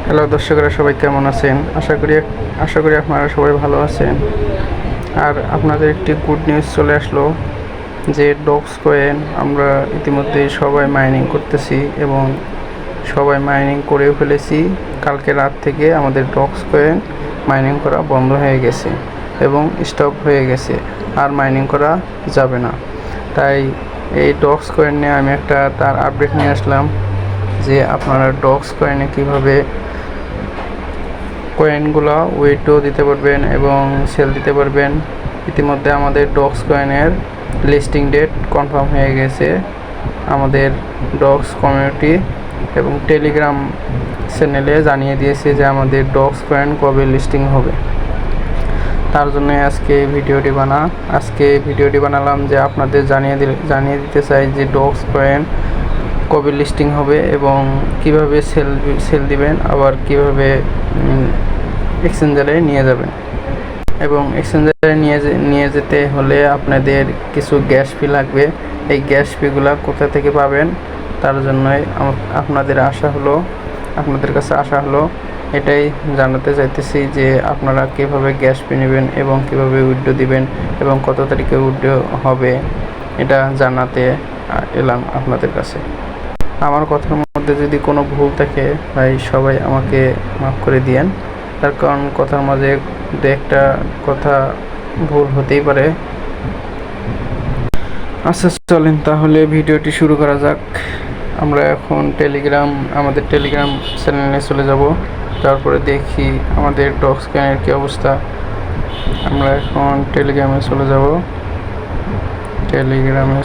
Hello দর্শকরা, সবাই কেমন আছেন? আশা করি আপনারা সবাই ভালো আছেন। আর আপনাদের একটি গুড নিউজ চলে আসলো যে ডক্স কয়েন আমরা ইতিমধ্যে সবাই মাইনিং করতেছি এবং সবাই মাইনিং করেও ফেলেছি। কালকে রাত থেকে আমাদের ডক্স কয়েন মাইনিং করা বন্ধ হয়ে গেছে এবং স্টপ হয়ে গেছে, আর মাইনিং করা যাবে না। তাই এই ডক্স কয়েন নিয়ে আমি একটা তার আপডেট নিয়ে আসলাম যে আপনারা ডক্স কয়েনে কীভাবে কয়েনগুলো উইথড্র দিতে পারবেন এবং সেল দিতে পারবেন। ইতিমধ্যে আমাদের ডক্স কয়েনের লিস্টিং ডেট কনফার্ম হয়ে গেছে। আমাদের ডক্স কমিউনিটি এবং টেলিগ্রাম চ্যানেলে জানিয়ে দিয়েছে যে আমাদের ডক্স কয়েন কবে লিস্টিং হবে। তার জন্য আজকে ভিডিওটি বানালাম যে আপনাদের জানিয়ে দিতে চাই যে ডক্স কয়েন কবে লিস্টিং হবে এবং কিভাবে সেল দিবেন, আবার কিভাবে এক্সচেঞ্জারে নিয়ে যাবেন। এবং এক্সচেঞ্জারে নিয়ে যেতে হলে আপনাদের কিছু গ্যাস ফি লাগবে। এই গ্যাস ফিগুলো কোথা থেকে পাবেন, তার জন্যই আপনাদের কাছে আসা হলো এটাই জানাতে চাইতেছি যে আপনারা কীভাবে গ্যাস ফি নেবেন এবং কীভাবে উইথড্র দিবেন এবং কত তারিখে উইথড্র হবে, এটা জানাতে এলাম আপনাদের কাছে। আমার কথার মধ্যে যদি কোনো ভুল থাকে ভাই সবাই আমাকে মাফ করে দিয়েন, তার কারণ কথার মাঝে দু একটা কথা ভুল হতেই পারে। আচ্ছা চলেন তাহলে ভিডিওটি শুরু করা যাক। আমরা এখন আমাদের টেলিগ্রাম চ্যানেলে চলে যাব, তারপরে দেখি আমাদের ডক্স কয়েনের কী অবস্থা। আমরা এখন টেলিগ্রামে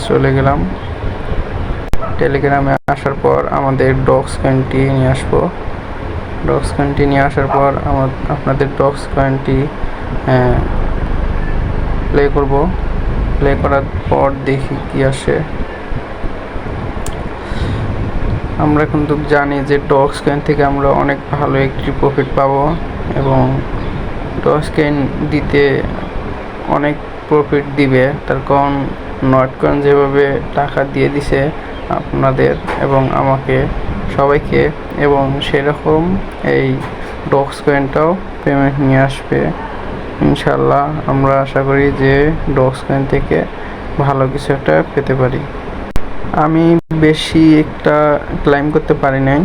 চলে গেলাম। টেলিগ্রামে আসার পর আমাদের ডক্স কয়েনটি নিয়ে আসবো। ডক্স কয়েনটি নিয়ে আসার পর আপনাদের ডক্স কয়েনটি প্লে করার পর দেখি কি আসে। আমরা কিন্তু জানি যে ডক্স কয়েন থেকে আমরা অনেক ভালো একটি প্রফিট পাবো এবং ডক্স কয়েন দিতে অনেক প্রফিট দিবে। তার কারণ নট কয়েন যেভাবে টাকা দিয়ে দিছে আপনাদের এবং আমাকে সবাইকে, এবং সেরকম এই ডক্স কয়েনটাও পেমেন্ট নিয়ে আসবে ইনশাল্লাহ। আমরা আশা করি যে ডক্স কয়েন থেকে ভালো কিছু একটা পেতে পারি। আমি বেশি একটা ক্লাইম করতে পারি নাই,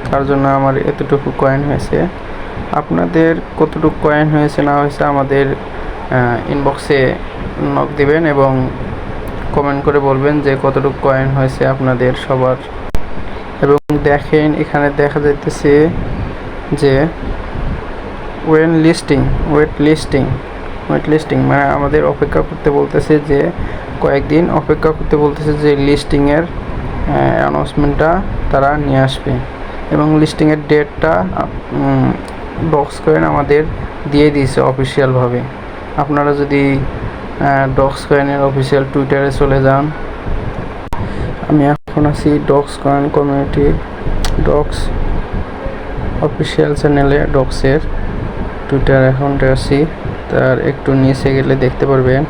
তার জন্য আমার এতটুকু কয়েন হয়েছে। আপনাদের কতটুকু কয়েন হয়েছে না হয়েছে আমাদের ইনবক্সে নক দিবেন এবং কমেন্ট করে বলবেন যে কতটুকু কয়েন হয়েছে আপনাদের সবার। এবং দেখেন এখানে দেখা যাইতেছে যে ওয়েট লিস্টিং মানে আমাদের অপেক্ষা করতে বলতেছে, যে কয়েকদিন অপেক্ষা করতে বলতেছে যে লিস্টিংয়ের অ্যানাউন্সমেন্টটা তারা নিয়ে আসবে এবং লিস্টিংয়ের ডেটটা ডক্স কয়েন আমাদের দিয়ে দিয়েছে অফিসিয়ালভাবে। আপনারা যদি ডক্স কয়েনের অফিসিয়াল টুইটারে চলে যান, আমি এখন আছি docs coin community docs official চ্যানেলে, ডক্সের টুইটার অ্যাকাউন্টে আছি। তার একটু নিচে গেলে দেখতে পারবেন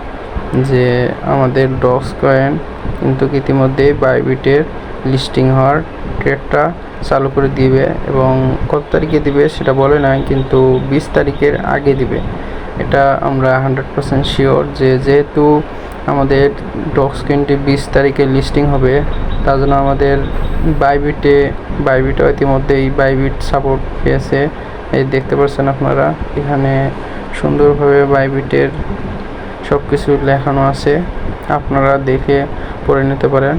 যে আমাদের ডক্স কয়েন কিন্তু ইতিমধ্যেই বাইবিটের লিস্টিং হওয়ার ট্রেডটা চালু করে দিবে এবং কত তারিখে দিবে সেটা বলে নাই, কিন্তু 20 তারিখের আগে দিবে। এটা আমরা 100% শিওর যে যেহেতু আমাদের ডক্স কয়েনটি 20 তারিখে লিস্টিং হবে, তার জন্য আমাদের বাইবিটও ইতিমধ্যেই বাইবিট সাপোর্ট পেয়েছে। এই দেখতে পাচ্ছেন আপনারা এখানে সুন্দরভাবে বাইবিটের সব কিছু লেখানো আছে, আপনারা দেখে পড়ে নিতে পারেন।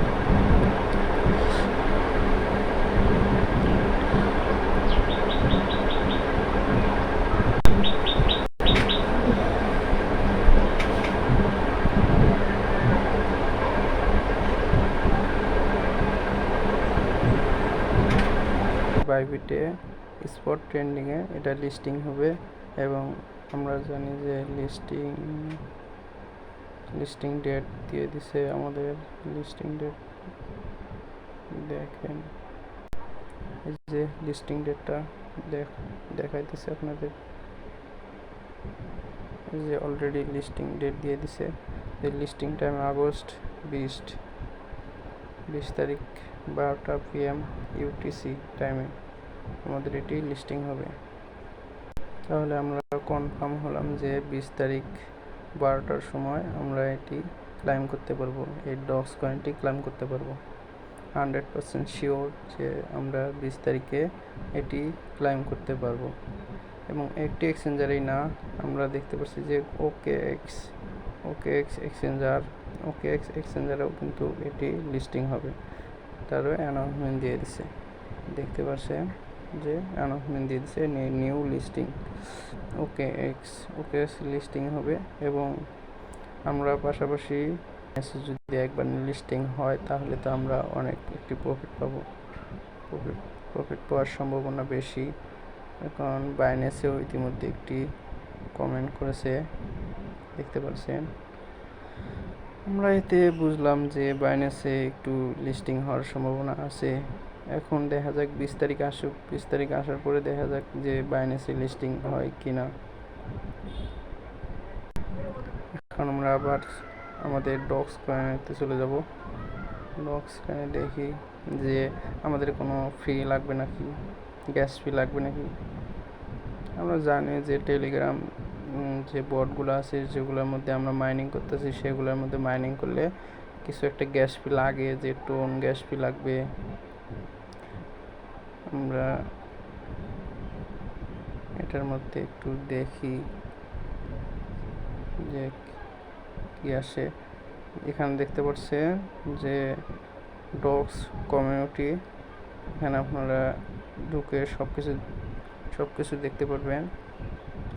বাইবিটে স্পট ট্রেন্ডিংয়ে এটা লিস্টিং হবে এবং আমরা জানি যে লিস্টিং ডেট দিয়ে দিছে আমাদের। লিস্টিং ডেট দেখেন, এই যে লিস্টিং ডেটটা দেখাইতেছে আপনাদের, এই যে অলরেডি লিস্টিং ডেট দিয়ে দিছে। এই লিস্টিং টাইম আগস্ট 20 তারিখ 12টা PM UTC টাইমে। আমাদের এটি লিস্টিং হবে। তাহলে আমরা কনফার্ম হলাম যে 20 তারিখ 12টার সময় আমরা এটি ক্লাইম করতে পারবো, এই ডক্স কয়েনটি ক্লাইম করতে পারবো। 100% শিওর যে আমরা 20 তারিখে এটি ক্লাইম করতে পারবো। এবং একটি এক্সচেঞ্জারেই না, আমরা দেখতে পাচ্ছি যে OKX এক্সচেঞ্জারেও কিন্তু এটি লিস্টিং হবে, তারও অ্যানাউন্সমেন্ট দিয়ে দিছে। দেখতে পাচ্ছেন যে অ্যানাউন্সমেন্ট দিয়ে দিচ্ছে নিউ লিস্টিং OKX লিস্টিং হবে। এবং আমরা পাশাপাশি যদি একবার লিস্টিং হয় তাহলে তো আমরা অনেক একটি প্রফিট পাবো, প্রফিট পাওয়ার সম্ভাবনা বেশি। কারণ বাইন্যান্সেও ইতিমধ্যে একটি কমেন্ট করেছে, দেখতে পাচ্ছেন। আমরা এতে বুঝলাম যে বাইন্যান্সে একটু লিস্টিং হওয়ার সম্ভাবনা আছে। এখন দেখা যাক 20 তারিখ আসুক, 20 তারিখ আসার পরে দেখা যাক যে বাইন্যান্সে লিস্টিং হয় কিনা। এখন আমরা আবার আমাদের ডক্স কয়েনেতে চলে যাব। ডক্স কয়েনে দেখি যে আমাদের কোনো ফি লাগবে নাকি, গ্যাস ফি লাগবে নাকি। আমরা জানি যে টেলিগ্রাম যে বটগুলো আছে যেগুলোর মধ্যে আমরা মাইনিং করতেছি, সেগুলোর মধ্যে মাইনিং করলে কিছু একটা গ্যাস ফি লাগে, যে টোন গ্যাস ফি লাগবে। আমরা এটার মধ্যে একটু দেখি যে কি আসে। এখানে দেখতে পাচ্ছেন যে ডক্স কমিউনিটি, এখানে আপনারা ঢুকে সব কিছু দেখতে পারবেন।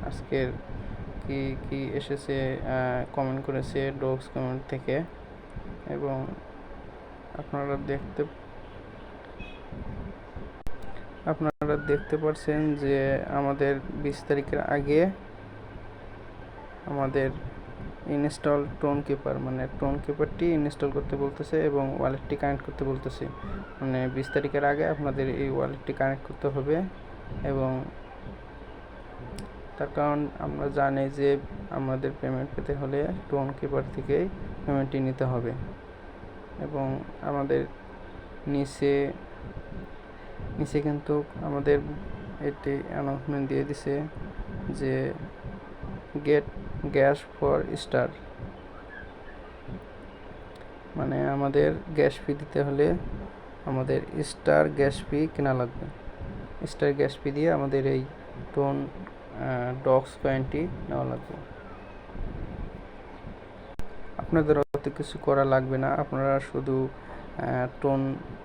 আজকের কি এসেছে, কমেন্ট করেছে ডক্স কমিউনিটি থেকে। এবং আপনারা দেখতে পাচ্ছেন যে আমাদের 20 তারিখের আগে আমাদের ইনস্টল টোন কিপার, মানে টোন কিপারটি ইনস্টল করতে বলতেছে এবং ওয়ালেটটি কানেক্ট করতে বলতেছে। মানে 20 তারিখের আগে আপনাদের এই ওয়ালেটটি কানেক্ট করতে হবে। এবং তার কারণ আমরা জানি যে আমাদের পেমেন্ট পেতে হলে টোন কিপার থেকেই পেমেন্টটি নিতে হবে। এবং আমাদের নিচে কিন্তু আমাদের এটি অ্যানাউন্সমেন্ট দিয়ে দিছে যে গেট গ্যাস ফর স্টার, মানে আমাদের গ্যাস ফি দিতে হলে আমাদের স্টার গ্যাস ফি কেনা লাগবে। স্টার গ্যাস ফি দিয়ে আমাদের এই টোন ডক্স কয়েনটি নেওয়া লাগবে। আপনাদের অত কিছু করা লাগবে না, আপনারা শুধু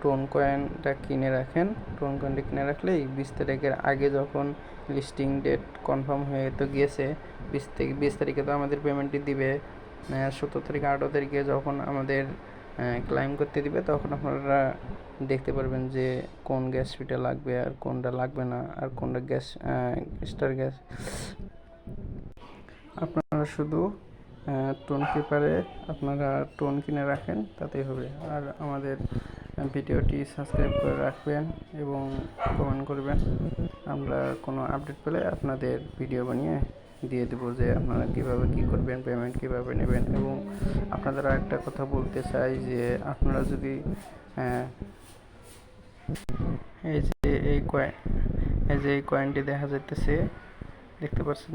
টোন কয়েনটা কিনে রাখেন। টোন কয়েনটা কিনে রাখলেই 20 তারিখের আগে যখন লিস্টিং ডেট কনফার্ম হয়ে তো গিয়েছে, 20 তারিখে তো আমাদের পেমেন্টটি দিবে। 17 তারিখ 18 তারিখে যখন আমাদের ক্লাইম করতে দিবে, তখন আপনারা দেখতে পারবেন যে কোন গ্যাস ফিটা লাগবে আর কোনটা লাগবে না, আর কোনটা স্টার গ্যাস। আপনারা শুধু টোন পেপারে আপনারা টোন কিনে রাখেন, তাতেই হবে। আর আমাদের ভিডিওটি সাবস্ক্রাইব করে রাখবেন এবং কমেন্ট করবেন। আমরা কোনো আপডেট পেলে আপনাদের ভিডিও বানিয়ে দিয়ে দেবো যে আপনারা কীভাবে কী করবেন, পেমেন্ট কীভাবে নেবেন। এবং আপনাদের একটা কথা বলতে চাই যে আপনারা যদি এই যে এই কয়েনটি দেখা যাইতেছে, দেখতে পাচ্ছেন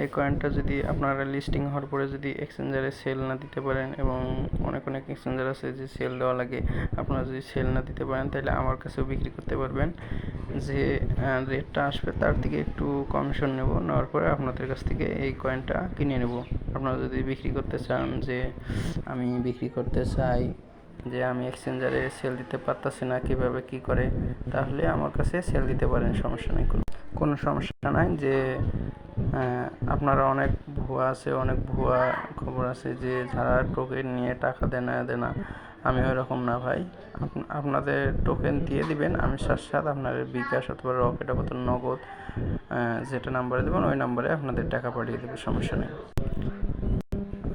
এই কয়েনটা যদি আপনারা লিস্টিং হওয়ার পরে যদি এক্সচেঞ্জারে সেল না দিতে পারেন, এবং অনেক এক্সচেঞ্জার আছে যে সেল দেওয়া লাগে, আপনারা যদি সেল না দিতে পারেন তাহলে আমার কাছেও বিক্রি করতে পারবেন। যে রেটটা আসবে তার থেকে একটু কমিশন নেওয়ার পরে আপনাদের কাছ থেকে এই কয়েনটা কিনে নেব। আপনারা যদি বিক্রি করতে চান যে আমি বিক্রি করতে চাই, যে আমি এক্সচেঞ্জারে সেল দিতে পারতাছি না, কীভাবে কি করে, তাহলে আমার কাছে সেল দিতে পারেন, সমস্যা নেই, কোনো সমস্যা নাই। যে আপনারা অনেক ভুয়া খবর আছে যে যারা টোকেন নিয়ে টাকা দেয় না। আমি ওইরকম না ভাই, আপনাদের টোকেন দিয়ে দিবেন, আমি সাথে আপনাদের বিকাশ অথবা রকেট অথবা নগদ যেটা নাম্বারে দেবেন ওই নাম্বারে আপনাদের টাকা পাঠিয়ে দেবে, সমস্যা নেই।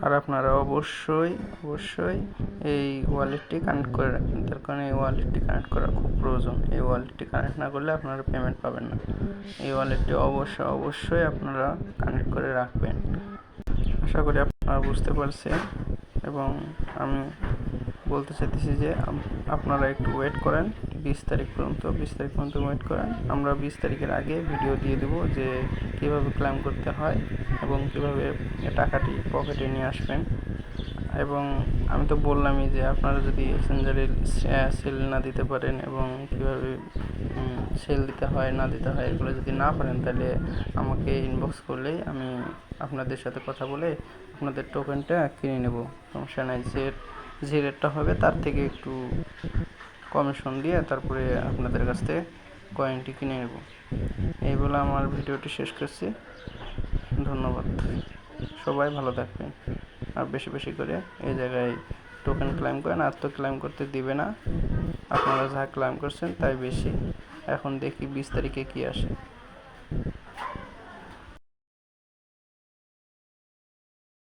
আর আপনারা অবশ্যই এই ওয়ালেটটি কানেক্ট করে রাখবেন, তার কারণ এই ওয়ালেটটি কানেক্ট করা খুব প্রয়োজন। এই ওয়ালেটটি কানেক্ট না করলে আপনারা পেমেন্ট পাবেন না। এই ওয়ালেটটি অবশ্যই আপনারা কানেক্ট করে রাখবেন। আশা করি আপনারা বুঝতে পারছেন। এবং আমি বলতে চাইতেছি যে আপনারা একটু ওয়েট করেন, 20 তারিখ পর্যন্ত ওয়েট করেন। আমরা 20 তারিখের আগে ভিডিও দিয়ে দেবো যে কীভাবে ক্লেম করতে হয় এবং কীভাবে টাকাটি পকেটে নিয়ে আসবেন। এবং আমি তো বললামই যে আপনারা যদি এক্সচেঞ্জারে সেল না দিতে পারেন এবং কীভাবে সেল দিতে হয় না দিতে হয় এগুলো যদি না পারেন, তাহলে আমাকে ইনবক্স করলেই আমি আপনাদের সাথে কথা বলে আপনাদের টোকেনটা কিনে নেব, সমস্যা নাই। যে রেটটা হবে তার থেকে একটু কমিশন দিয়ে তারপরে আপনাদের কাছ থেকে কয়েনটি কিনে নেব। এই বলে আমার ভিডিওটি শেষ করছি। ধন্যবাদ, সবাই ভালো থাকবেন। আর বেশি বেশি করে এই জায়গায় টোকেন ক্লেম করেন, আর তো ক্লেম করতে দিবে না। আপনারা যা ক্লেম করছেন তাই বেশি। এখন দেখি 20 তারিখে কি আসে।